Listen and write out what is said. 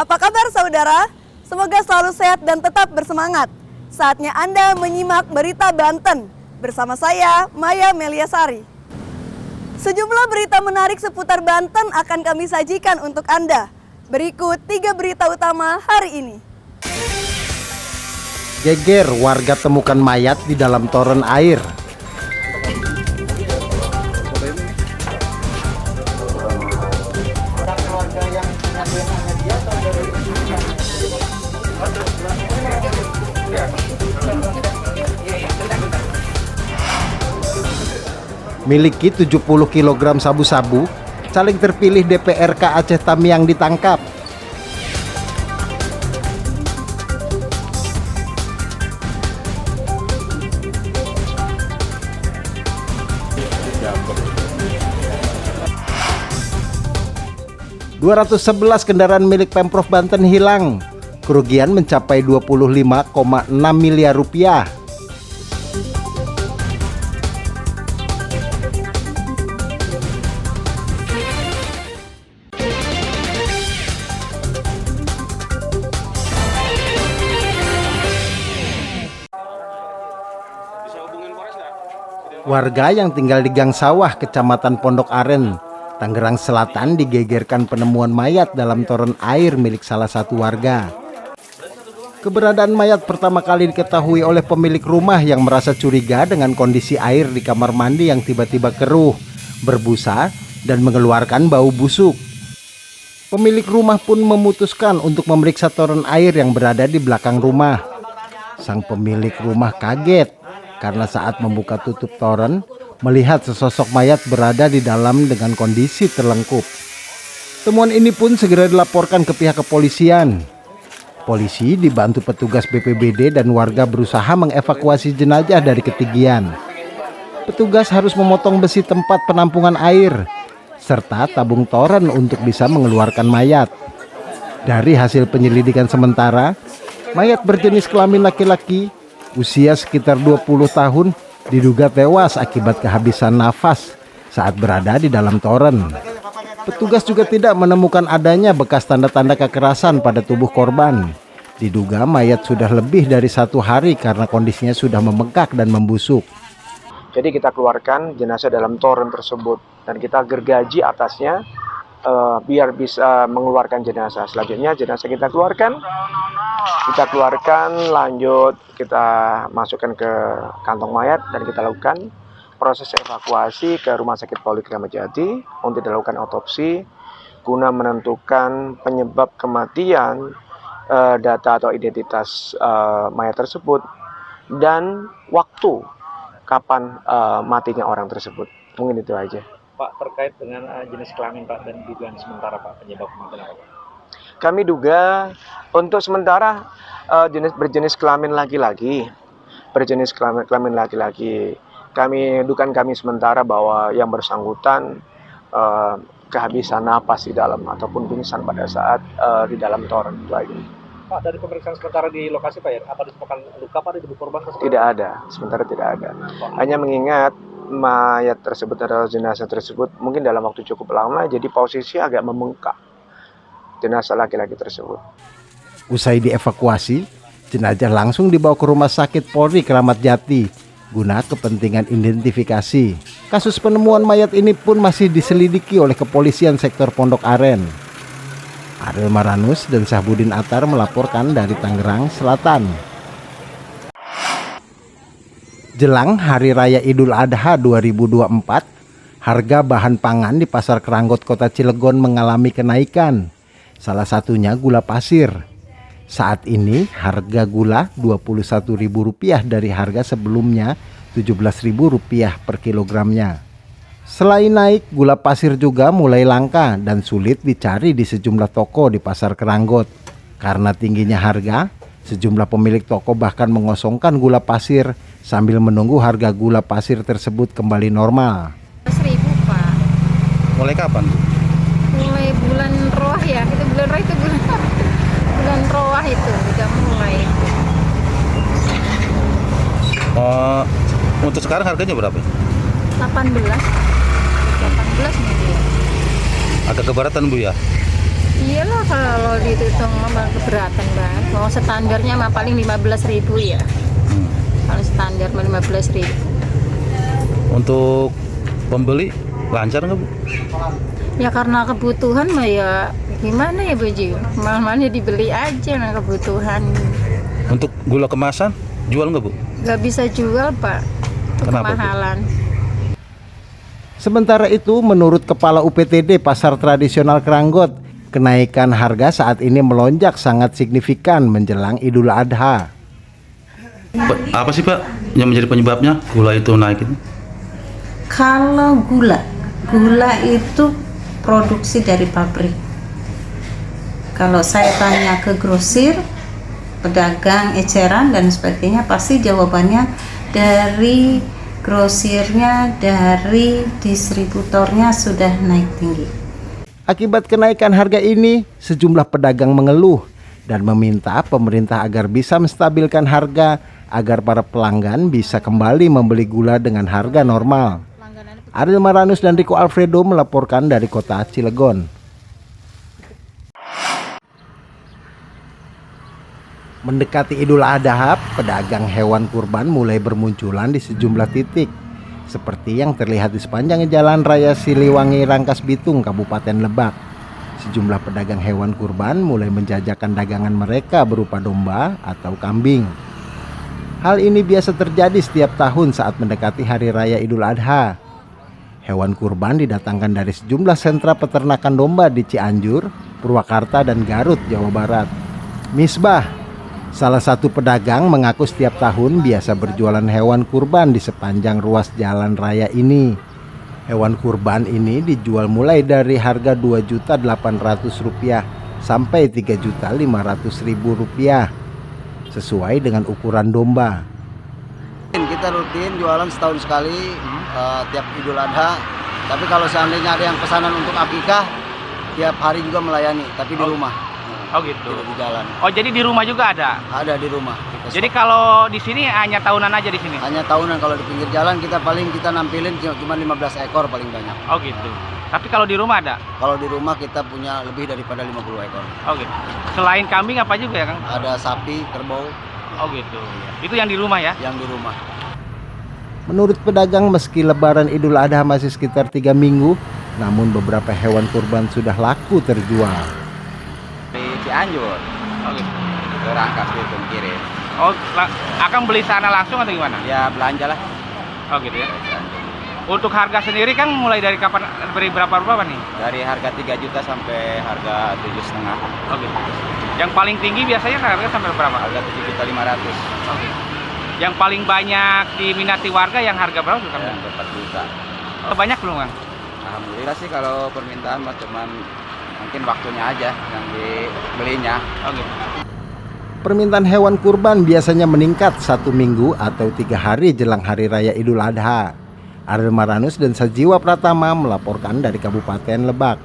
Apa kabar saudara? Semoga selalu sehat dan tetap bersemangat. Saatnya Anda menyimak Berita Banten bersama saya, Maya Meliasari. Sejumlah berita menarik seputar Banten akan kami sajikan untuk Anda. Berikut 3 berita utama hari ini. Geger, warga temukan mayat di dalam toren air. Miliki 70 kg sabu-sabu, caleg terpilih DPRK Aceh Tamiang ditangkap. ...211 kendaraan milik Pemprov Banten hilang. Kerugian mencapai 25,6 miliar rupiah. Warga yang tinggal di Gang Sawah, Kecamatan Pondok Aren, Tangerang Selatan digegerkan penemuan mayat dalam toren air milik salah satu warga. Keberadaan mayat pertama kali diketahui oleh pemilik rumah yang merasa curiga dengan kondisi air di kamar mandi yang tiba-tiba keruh, berbusa, dan mengeluarkan bau busuk. Pemilik rumah pun memutuskan untuk memeriksa toren air yang berada di belakang rumah. Sang pemilik rumah kaget karena saat membuka tutup toren, melihat sesosok mayat berada di dalam dengan kondisi terlengkup. Temuan ini pun segera dilaporkan ke pihak kepolisian. Polisi dibantu petugas BPBD dan warga berusaha mengevakuasi jenazah dari ketinggian. Petugas harus memotong besi tempat penampungan air, serta tabung toren untuk bisa mengeluarkan mayat. Dari hasil penyelidikan sementara, mayat berjenis kelamin laki-laki, usia sekitar 20 tahun, diduga tewas akibat kehabisan nafas saat berada di dalam toren. Petugas juga tidak menemukan adanya bekas tanda-tanda kekerasan pada tubuh korban. Diduga mayat sudah lebih dari 1 hari karena kondisinya sudah membengkak dan membusuk. Jadi kita keluarkan jenazah dalam toren tersebut dan kita gergaji atasnya biar bisa mengeluarkan jenazah. Selanjutnya jenazah kita keluarkan, lanjut kita masukkan ke kantong mayat dan kita lakukan proses evakuasi ke Rumah Sakit Polri Kramat Jati untuk dilakukan otopsi guna menentukan penyebab kematian, data atau identitas mayat tersebut, dan waktu kapan matinya orang tersebut. Mungkin itu aja. Pak, terkait dengan jenis kelamin Pak dan dugaan sementara Pak penyebab kematian apa Pak? Kami duga untuk sementara berjenis kelamin laki-laki. Kami sementara bahwa yang bersangkutan kehabisan napas di dalam ataupun pingsan pada saat di dalam toren itu aja. Pak, dari pemeriksaan sementara di lokasi Pak ya, apa ditemukan luka Pak di tubuh korban? Tidak ada, sementara tidak ada. Hanya mengingat mayat tersebut atau jenazah tersebut mungkin dalam waktu cukup lama, jadi posisi agak membengkak jenazah laki-laki tersebut. Usai dievakuasi, jenazah langsung dibawa ke Rumah Sakit Polri Kramat Jati guna kepentingan identifikasi. Kasus penemuan mayat ini pun masih diselidiki oleh kepolisian sektor Pondok Aren. Ariel Maranus dan Syahbudin Atar melaporkan dari Tangerang Selatan. Jelang Hari Raya Idul Adha 2024, harga bahan pangan di Pasar Keranggot Kota Cilegon mengalami kenaikan. Salah satunya gula pasir. Saat ini harga gula Rp21.000 dari harga sebelumnya Rp17.000 per kilogramnya. Selain naik, gula pasir juga mulai langka dan sulit dicari di sejumlah toko di Pasar Keranggot. Karena tingginya harga, sejumlah pemilik toko bahkan mengosongkan gula pasir sambil menunggu harga gula pasir tersebut kembali normal. 1.000 Pak. Mulai kapan? Mulai bulan Roah ya, bulan Roah itu udah mulai. Untuk sekarang harganya berapa? 18 mungkin. Agak keberatan Bu ya? Iyalah kalau dihitung mah keberatan banget. Mau standarnya mah paling 15.000 ya. Kalau standar mah 15.000. Untuk pembeli lancar nggak Bu? Ya karena kebutuhan mah ya gimana ya Bu Ji? Mahal-mahal ya dibeli aja nah kebutuhan. Untuk gula kemasan jual nggak Bu? Nggak bisa jual Pak. Itu Kenapa, Bu? kemahalan. Sementara itu, menurut Kepala UPTD Pasar Tradisional Keranggot, kenaikan harga saat ini melonjak sangat signifikan menjelang Idul Adha. Apa sih Pak yang menjadi penyebabnya gula itu naik itu? Kalau gula itu produksi dari pabrik. Kalau saya tanya ke grosir, pedagang, eceran dan sebagainya, pasti jawabannya dari grosirnya, dari distributornya sudah naik tinggi. Akibat kenaikan harga ini, sejumlah pedagang mengeluh dan meminta pemerintah agar bisa menstabilkan harga agar para pelanggan bisa kembali membeli gula dengan harga normal. Ariel Maranus dan Rico Alfredo melaporkan dari kota Cilegon. Mendekati Idul Adha, pedagang hewan kurban mulai bermunculan di sejumlah titik, seperti yang terlihat di sepanjang Jalan Raya Siliwangi Rangkas Bitung, Kabupaten Lebak. Sejumlah pedagang hewan kurban mulai menjajakan dagangan mereka berupa domba atau kambing. Hal ini biasa terjadi setiap tahun saat mendekati Hari Raya Idul Adha. Hewan kurban didatangkan dari sejumlah sentra peternakan domba di Cianjur, Purwakarta, dan Garut, Jawa Barat. Misbah, salah satu pedagang, mengaku setiap tahun biasa berjualan hewan kurban di sepanjang ruas jalan raya ini. Hewan kurban ini dijual mulai dari harga Rp2.800.000 sampai Rp3.500.000 sesuai dengan ukuran domba. Kita rutin jualan setahun sekali tiap Idul Adha. Tapi kalau seandainya ada yang pesanan untuk akikah, tiap hari juga melayani, tapi di rumah. Oh gitu. Tidak di jalan. Oh jadi di rumah juga ada? Ada di rumah. Jadi kalau di sini hanya tahunan aja di sini? Hanya tahunan. Kalau di pinggir jalan kita nampilin cuma 15 ekor paling banyak. Oh gitu. Tapi kalau di rumah ada? Kalau di rumah kita punya lebih daripada 50 ekor. Oh gitu. Selain kambing apa juga ya Kang? Ada sapi, kerbau. Oh gitu. Itu yang di rumah ya? Yang di rumah. Menurut pedagang, meski lebaran Idul Adha masih sekitar 3 minggu, namun beberapa hewan kurban sudah laku terjual. Di Cianjur, Oh gitu. ke Rangkas Bitung kirim. Oh, akan beli sana langsung atau gimana? Ya belanja lah. Oh gitu ya. Untuk harga sendiri kan mulai dari kapan, beri berapa nih? Dari harga 3 juta sampai harga 7,5. Oh gitu. Yang paling tinggi biasanya harga sampai berapa? Harga 7.500.000. Oh gitu. Yang paling banyak diminati warga yang harga berapa tuh? Yang 4 juta. Oh, banyak belum Kang? Alhamdulillah sih kalau permintaan mah cuman mungkin waktunya aja yang dibelinya. Oh gitu. Permintaan hewan kurban biasanya meningkat 1 minggu atau 3 hari jelang Hari Raya Idul Adha. Ariel Maranus dan Sajiwa Pratama melaporkan dari Kabupaten Lebak.